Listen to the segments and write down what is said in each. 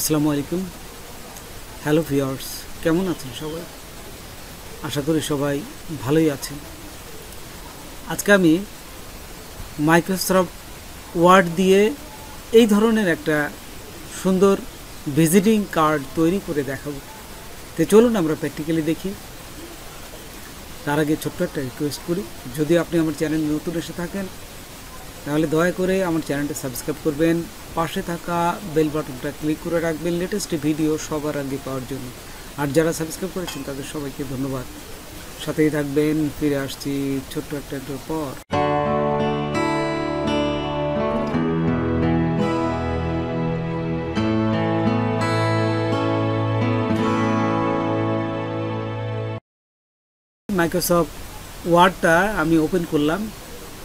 আসসালামু আলাইকুম। Hello viewers, কেমন আছেন সবাই? আশা করি সবাই ভালোই আছেন। আজকে আমি মাইক্রোসফট ওয়ার্ড দিয়ে এই ধরনের একটা সুন্দর ভিজিটিং কার্ড তৈরি করে দেখাবো। তো চলুন আমরা প্র্যাকটিক্যালি দেখি। তার আগে ছোট্ট একটা রিকোয়েস্ট করি, যদি আপনি আমার চ্যানেল নতুন এসে থাকেন তাহলে দয়া করে আমার চ্যানেলটা সাবস্ক্রাইব করবেন, পাশে থাকা বেল বাটনটা ক্লিক করে রাখবেন লেটেস্ট ভিডিও সবার আগে পাওয়ার জন্য। আর যারা সাবস্ক্রাইব করেছেন তাদের সবাইকে ধন্যবাদ। সাথেই থাকবেন, ফিরে আসছি ছোট্ট একটা পর। মাইক্রোসফট ওয়ার্ডটা আমি ওপেন করলাম।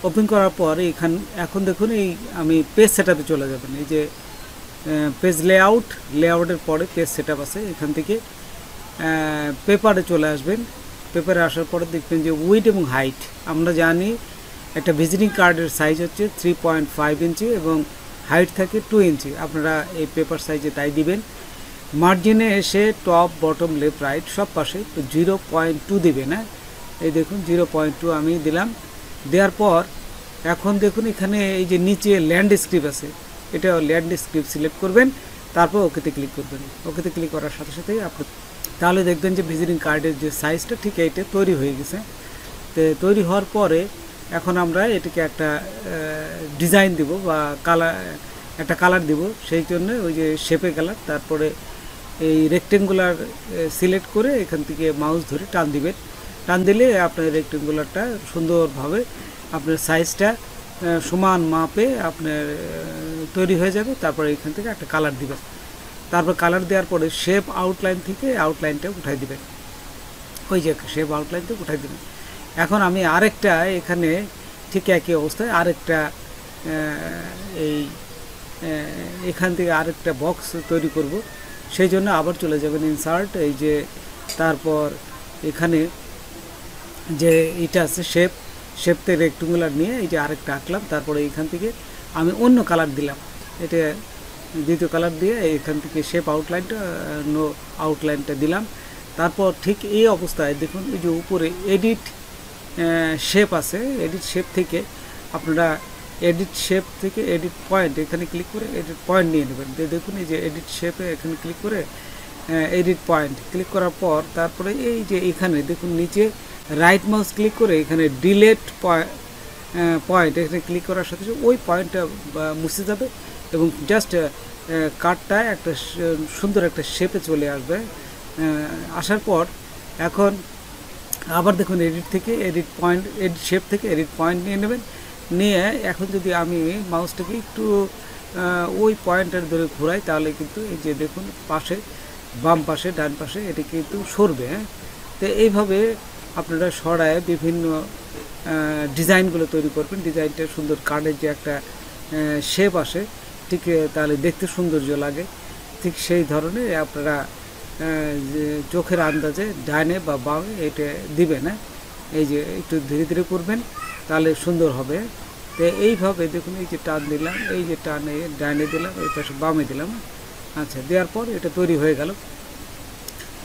ওপেন করার পর এখন দেখুন আমি পেজ সেটআপে চলে যাবেন। এই যে পেজ লেআউটের পরে পেজ সেটআপ আছে, এখান থেকে পেপারে চলে আসবেন। পেপারে আসার পরে দেখবেন যে উইডথ এবং হাইট। আমরা জানি একটা ভিজিটিং কার্ডের সাইজ হচ্ছে 3.5 ইঞ্চি এবং হাইট থাকে 2 ইঞ্চি। আপনারা এই পেপার সাইজে তাই দিবেন। মার্জিনে এসে টপ, বটম, লেফট, রাইট সব পাশে 0.2 দিবেন। এই দেখুন 0.2 আমি দিলাম। দেওয়ার পর এখন দেখুন এখানে এই যে নিচে ল্যান্ডস্কেপ আছে, এটা ল্যান্ডস্কেপ সিলেক্ট করবেন, তারপর ওকেতে ক্লিক করবেন। ওকেতে ক্লিক করার সাথে সাথেই আপনি তাহলে দেখবেন যে ভিজিটিং কার্ডের যে সাইজটা ঠিক এইটা তৈরি হয়ে গেছে। তো তৈরি হওয়ার পরে এখন আমরা এটাকে একটা ডিজাইন দিব বা একটা কালার দিব। সেই জন্য ওই যে শেপে কালার, তারপরে এই রেক্টেঙ্গুলার সিলেক্ট করে এখান থেকে মাউস ধরে টান দিবেন। টান দিলে আপনার রেক্টেঙ্গুলারটা সুন্দরভাবে আপনার সাইজটা সমান মাপে আপনার তৈরি হয়ে যাবে। তারপরে এখান থেকে একটা কালার দিবেন। তারপর কালার দেওয়ার পরে শেপ আউটলাইন থেকে আউটলাইনটা উঠাই দিবেন। ওই যে শেপ আউটলাইন থেকে উঠাই দিবেন। এখন আমি আরেকটা এখানে ঠিক একই অবস্থায় আরেকটা এখান থেকে আরেকটা বক্স তৈরি করব। সেই জন্য আবার চলে যাবেন ইনসার্ট, এই যে তারপর এখানে যে এটা আছে শেপতে রেক্টেঙ্গুলার নিয়ে এই যে আরেকটা আঁকলাম। তারপরে এখান থেকে আমি অন্য কালার দিলাম, এটা দ্বিতীয় কালার দিয়ে এখান থেকে শেপ আউটলাইনটা দিলাম। তারপর ঠিক এই অবস্থায় দেখুন এই যে উপরে এডিট শেপ আছে, এডিট শেপ থেকে আপনারা এডিট পয়েন্ট এখানে ক্লিক করে এডিট পয়েন্ট নিয়ে নেবেন। দেখুন এই যে এডিট শেপে এখানে ক্লিক করে এডিট পয়েন্ট ক্লিক করার পর তারপরে এই যে এখানে দেখুন নিচে রাইট মাউস ক্লিক করে এখানে ডিলেট পয়েন্ট এখানে ক্লিক করার সাথে সাথে ওই পয়েন্টটা মুছে যাবে এবং জাস্ট কার্ডটা একটা সুন্দর একটা শেপে চলে আসবে। আসার পর এখন আবার দেখুন এডিট শেপ থেকে এডিট পয়েন্ট নিয়ে নেবেন। নিয়ে এখন যদি আমি মাউসটাকে একটু ওই পয়েন্টের ধরে ঘোরাই তাহলে কিন্তু এই যে দেখুন পাশে, বাম পাশে, ডান পাশে এটা কিন্তু সরবে। তো এইভাবে আপনারা সরায় বিভিন্ন ডিজাইনগুলো তৈরি করবেন। ডিজাইনটা সুন্দর, কার্ডের যে একটা শেপ আসে ঠিক তাহলে দেখতে সৌন্দর্য লাগে, ঠিক সেই ধরনের আপনারা চোখের আন্দাজে ডাইনে বা বামে এটা দিবেন। এই যে একটু ধীরে ধীরে করবেন তাহলে সুন্দর হবে। তো এইভাবে দেখুন এই যে টান দিলাম, এই যে টানে ডাইনে দিলাম, এই পাশে বামে দিলাম। আচ্ছা, দেওয়ার পর এটা তৈরি হয়ে গেল।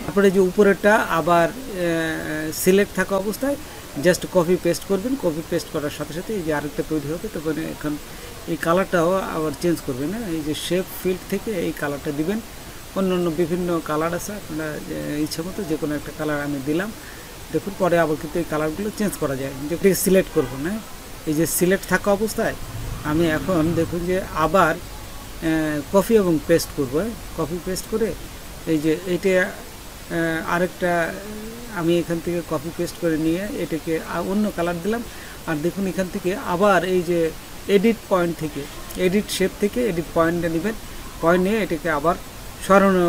তারপরে যে উপরেরটা আবার সিলেক্ট থাকা অবস্থায় জাস্ট কপি পেস্ট করবেন। কপি পেস্ট করার সাথে সাথে এই যে আরেকটা তৈরি হবে। তখন এখন এই কালারটাও আবার চেঞ্জ করবেন। এই যে শেপ ফিল্ড থেকে এই কালারটা দিবেন। অন্য বিভিন্ন কালার আছে, আপনারা ইচ্ছে মতো যে কোনো একটা কালার আমি দিলাম। দেখুন পরে আবার কিন্তু এই কালারগুলো চেঞ্জ করা যায়। যেটাকে সিলেক্ট করবো না, এই যে সিলেক্ট থাকা অবস্থায় আমি এখন দেখুন যে আবার কপি এবং পেস্ট করবো। কপি পেস্ট করে এই যে এইটা আরেকটা আমি এখান থেকে কপি পেস্ট করে নিয়ে এটাকে অন্য কালার দিলাম। আর দেখুন এখান থেকে আবার এই যে এডিট পয়েন্ট থেকে এডিট শেপ থেকে এডিট পয়েন্টটা নেবেন। পয়েন্ট নিয়ে এটাকে আবার সরানো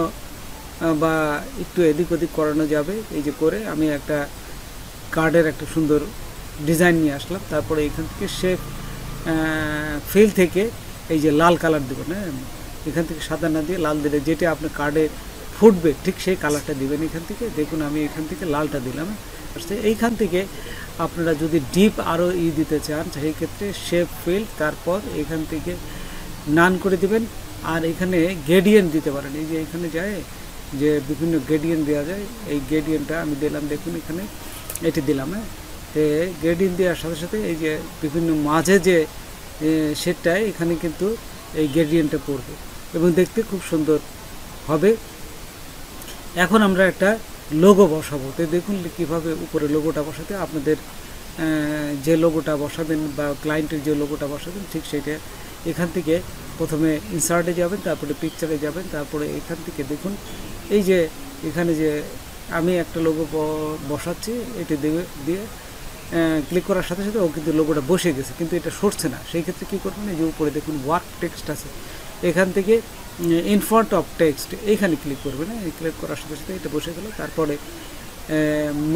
বা একটু এদিক ওদিক করানো যাবে। এই যে করে আমি একটা কার্ডের একটা সুন্দর ডিজাইন নিয়ে আসলাম। তারপরে এখান থেকে শেপ ফিল থেকে এই যে লাল কালার দেবেন। এখান থেকে সাদা না দিয়ে লাল দিলে যেটা আপনার কার্ডে ফুটবে ঠিক সেই কালারটা দিবেন। এখান থেকে দেখুন আমি এখান থেকে লালটা দিলাম। এইখান থেকে আপনারা যদি ডিপ আরও দিতে চান সেই ক্ষেত্রে শেপ ফিল, তারপর এখান থেকে নান করে দিবেন। আর এখানে গ্রেডিয়েন্ট দিতে পারেন। এই যে এখানে যায় যে বিভিন্ন গ্রেডিয়েন্ট দেওয়া যায়, এই গ্রেডিয়েন্টটা আমি দিলাম, দেখুন এখানে এটি দিলাম। হ্যাঁ, তো গ্রেডিয়েন্ট দেওয়ার সাথে সাথে এই যে বিভিন্ন মাঝে যে শেডটায় এখানে কিন্তু এই গ্রেডিয়েন্টটা পড়বে এবং দেখতে খুব সুন্দর হবে। এখন আমরা একটা লোগো বসাবো। তো দেখুন কীভাবে উপরে লোগোটা বসাতে, আপনাদের যে লোগোটা বসাবেন বা ক্লায়েন্টের যে লোগোটা বসাবেন ঠিক সেটা এখান থেকে প্রথমে ইনসার্টে যাবেন, তারপরে পিকচারে যাবেন, তারপরে এখান থেকে দেখুন এই যে এখানে যে আমি একটা লোগো বসাচ্ছি, এটি দিয়ে ক্লিক করার সাথে সাথে ও কিন্তু লোগোটা বসে গেছে, কিন্তু এটা সরছে না। সেই ক্ষেত্রে কী করবেন, এই যে উপরে দেখুন ওয়ার্ক টেক্সট আছে, এখান থেকে ইন ফ্রন্ট অফ টেক্সট এইখানে ক্লিক করবেন। ক্লিক করার সাথে সাথে এটা বসে গেল। তারপরে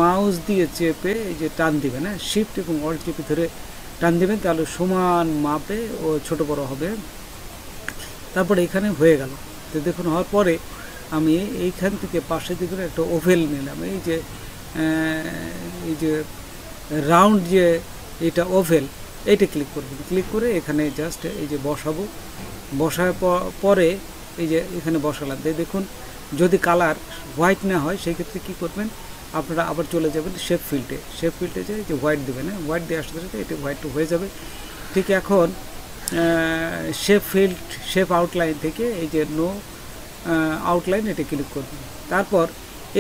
মাউস দিয়ে চেপে এই যে টান দিবেন, হ্যাঁ, শিফট এবং অল্ট চেপে ধরে টান দিবেন, তাহলে সমান মাপে ও ছোট বড় হবে। তারপরে এখানে হয়ে গেল। তো দেখুন হওয়ার পরে আমি এইখান থেকে পাশে দেখুন একটা ওভেল নিলাম, এই যে রাউন্ড যে এটা ওভেল, এইটা ক্লিক করবেন। ক্লিক করে এখানে জাস্ট এই যে বসাবো, বসার পরে এই যে এখানে বসালাম। দেখুন যদি কালার হোয়াইট না হয় সেই ক্ষেত্রে কী করবেন, আপনারা আবার চলে যাবেন শেপ ফিল্ডে। শেপ ফিল্ডে যে হোয়াইট দেবেন, হ্যাঁ, হোয়াইট দেওয়ার সাথে সাথে এটা হোয়াইট হয়ে যাবে। ঠিক এখন শেপ ফিল্ড শেপ আউটলাইন থেকে এই যে নো আউটলাইন এটা ক্লিক করবেন। তারপর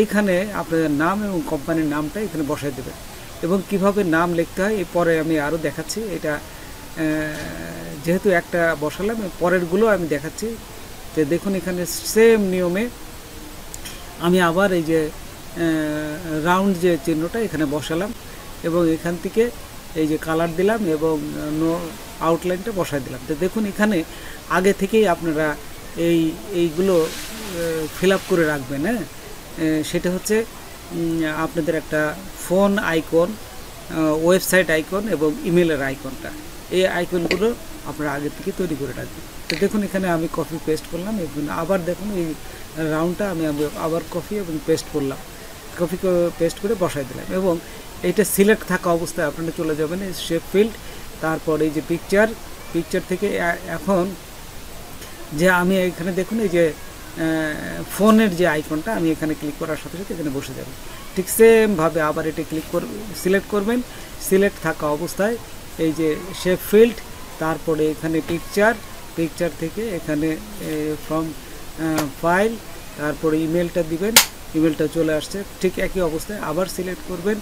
এইখানে আপনাদের নাম এবং কোম্পানির নামটা এখানে বসাই দেবেন এবং কিভাবে নাম লিখতে হয় পরে আমি আরও দেখাচ্ছি। এটা যেহেতু একটা বসালাম, পরেরগুলো আমি দেখাচ্ছি। তো দেখুন এখানে সেম নিয়মে আমি আবার এই যে রাউন্ড যে চিহ্নটা এখানে বসালাম এবং এখান থেকে এই যে কালার দিলাম এবং নো আউটলাইনটা বসাই দিলাম। তো দেখুন এখানে আগে থেকেই আপনারা এইগুলো ফিল আপ করে রাখবেন। হ্যাঁ, সেটা হচ্ছে আপনাদের একটা ফোন আইকন, ওয়েবসাইট আইকন এবং ইমেলের আইকনটা, এই আইকনগুলো আপনারা আগে থেকে তৈরি করে রাখবেন। তো দেখুন এখানে আমি কপি পেস্ট করলাম এবং আবার দেখুন এই রাউন্ডটা আমি আবার কপি এবং পেস্ট করলাম, কপি পেস্ট করে বসাই দিলাম এবং এইটা সিলেক্ট থাকা অবস্থায় আপনারা চলে যাবেন এই শেপ ফিল্ড। তারপর এই যে পিকচার থেকে এখন যে আমি এখানে দেখুন এই যে ফোনের যে আইকনটা আমি এখানে ক্লিক করার সাথে সাথে এখানে বসে যাবে। ঠিক সেমভাবে আবার এটা সিলেক্ট করবেন, সিলেক্ট থাকা অবস্থায় এই যে শেপ ফিল্ড, তারপরে এখানে পিকচার থেকে এখানে ফ্রম ফাইল, তারপরে ইমেলটা দিবেন, ইমেলটা চলে আসছে। ঠিক একই অবস্থায় আবার সিলেক্ট করবেন,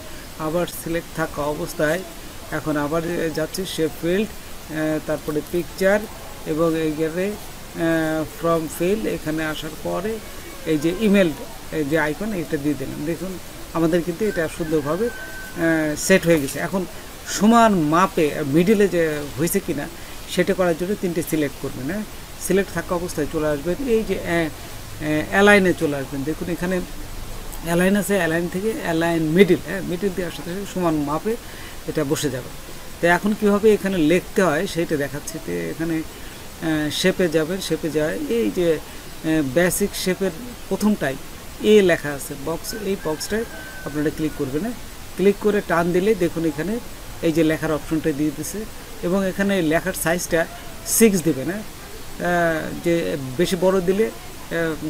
আবার সিলেক্ট থাকা অবস্থায় এখন আবার যাচ্ছে শেপ ফিল্ড, তারপরে পিকচার এবং এইখানে ফ্রম ফিল, এখানে আসার পরে এই যে ইমেল যে আইকন এটা দিয়ে দিলাম। দেখুন আমাদের কিন্তু এটা সুন্দরভাবে সেট হয়ে গেছে। এখন সমান মাপে মিডিলে যে হয়েছে কিনা সেটা করার জন্য তিনটে সিলেক্ট করবেন। হ্যাঁ, সিলেক্ট থাকা অবস্থায় চলে আসবেন, এই যে অ্যালাইনে চলে আসবেন। দেখুন এখানে অ্যালাইন আছে, অ্যালাইন থেকে অ্যালাইন মিডিল, হ্যাঁ, মিডিল দেওয়ার সাথে সাথে সমান মাপে এটা বসে যাবে। তো এখন কীভাবে এখানে লিখতে হয় সেইটা দেখাচ্ছি। তো এখানে শেপে যাবেন, শেপে যায় এই যে বেসিক শেপের প্রথমটাই এ লেখা আছে বক্স, এই বক্সটায় আপনারা ক্লিক করবেন। না ক্লিক করে টান দিলে দেখুন এখানে এই যে লেখার অপশনটা দিয়ে দিছে এবং এখানে লেখার সাইজটা 6 দেবেন। যে বেশি বড় দিলে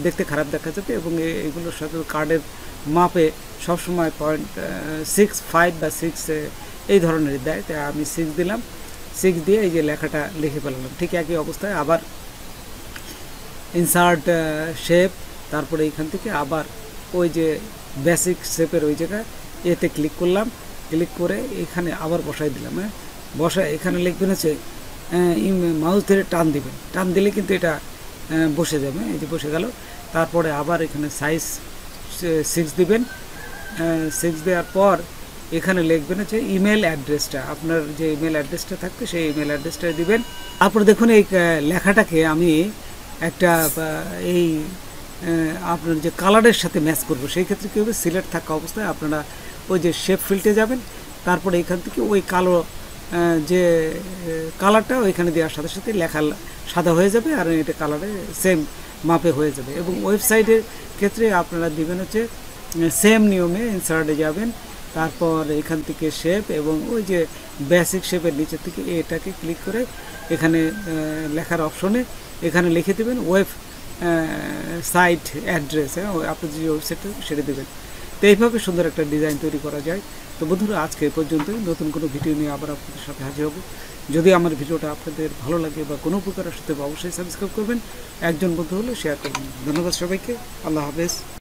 দেখতে খারাপ দেখা যাবে এবং এগুলোর সাথে কার্ডের মাপে সবসময় 0.65 বা 6 এই ধরনের দেয়। তাই আমি 6 দিলাম, 6 দিয়ে এই যে লেখাটা লিখে ফেললাম। ঠিক একই অবস্থায় আবার ইনসার্ট শেপ, তারপরে এইখান থেকে আবার ওই যে বেসিক শেপের ওই জায়গায় এতে ক্লিক করলাম, ক্লিক করে এখানে আবার বসাই দিলাম। হ্যাঁ, বসায় এখানে লিখবেন হচ্ছে মাউস ধরে টান দিবেন, টান দিলে কিন্তু এটা বসে যাবে। এই যে বসে গেল। তারপরে আবার এখানে সাইজ 6 দিবেন, 6 দেওয়ার পর এখানে লিখবেন হচ্ছে ইমেল অ্যাড্রেসটা, আপনার যে ইমেল অ্যাড্রেসটা থাকবে সেই ইমেল অ্যাড্রেসটা দিবেন। তারপর দেখুন এই লেখাটাকে আমি একটা এই আপনার যে কালারের সাথে ম্যাচ করবো, সেই ক্ষেত্রে কী হবে, সিলেক্ট থাকা অবস্থায় আপনারা ওই যে শেপ ফিল্ডে যাবেন, তারপরে এখান থেকে ওই কালো যে কালারটা ওইখানে দেওয়ার সাথে সাথে লেখা সাদা হয়ে যাবে আর এটা কালারে সেম মাপে হয়ে যাবে। এবং ওয়েবসাইটের ক্ষেত্রে আপনারা দিবেন হচ্ছে সেম নিয়মে ইনসার্টে যাবেন, তারপর এখান থেকে শেপ এবং ওই যে বেসিক শেপের নিচে থেকে এটাকে ক্লিক করে এখানে লেখার অপশনে এখানে লিখে দেবেন ওয়েব সাইট অ্যাড্রেস, আপনি যে ওয়েবসাইটটা সেটা দেবেন। তো এইভাবে সুন্দর একটা ডিজাইন তৈরি করা যায়। তো বন্ধুরা আজকে এই পর্যন্তই, নতুন কোনো ভিডিও নিয়ে আবার আপনাদের সাথে হাজির হব। যদি আমার ভিডিওটা আপনাদের ভালো লাগে বা কোনো উপকার আসতে অবশ্যই সাবস্ক্রাইব করবেন, একজন বন্ধু হলে শেয়ার করবেন। ধন্যবাদ সবাইকে, আল্লাহ হাফেজ।